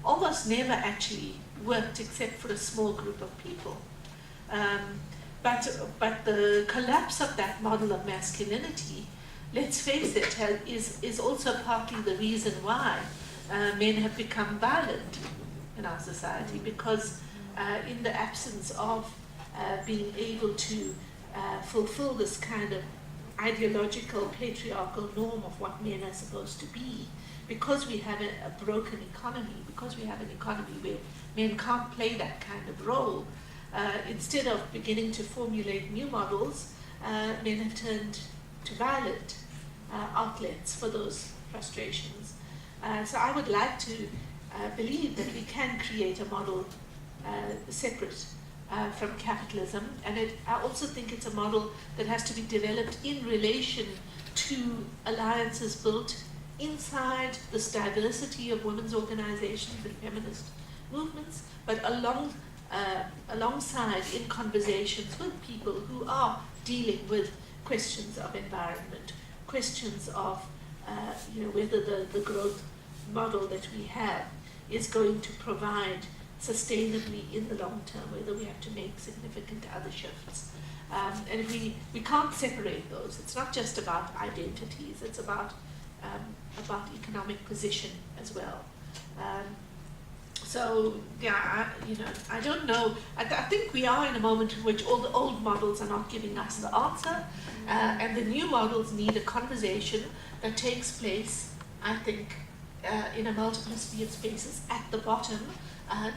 almost never actually worked except for a small group of people. But the collapse of that model of masculinity, let's face it, is also partly the reason why men have become violent in our society, because in the absence of being able to fulfill this kind of ideological patriarchal norm of what men are supposed to be, because we have a broken economy, because we have an economy where men can't play that kind of role, instead of beginning to formulate new models, men have turned to violent outlets for those frustrations. So I would like to believe that we can create a model separate from capitalism, and I also think it's a model that has to be developed in relation to alliances built inside this diversity of women's organizations and feminist movements, but alongside in conversations with people who are dealing with questions of environment, questions of whether the growth model that we have is going to provide sustainably in the long term, whether we have to make significant other shifts. And we can't separate those. It's not just about identities, it's about economic position as well. So yeah, I don't know. I think we are in a moment in which all the old models are not giving us the answer, and the new models need a conversation that takes place, I think, in a multiplicity of spaces at the bottom,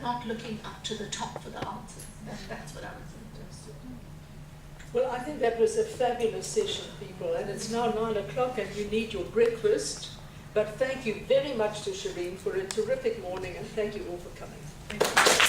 not looking up to the top for the answers. That's what I was interested in. Well, I think that was a fabulous session, people, and it's now 9 o'clock and you need your breakfast. But thank you very much to Shireen for a terrific morning, and thank you all for coming. Thank you.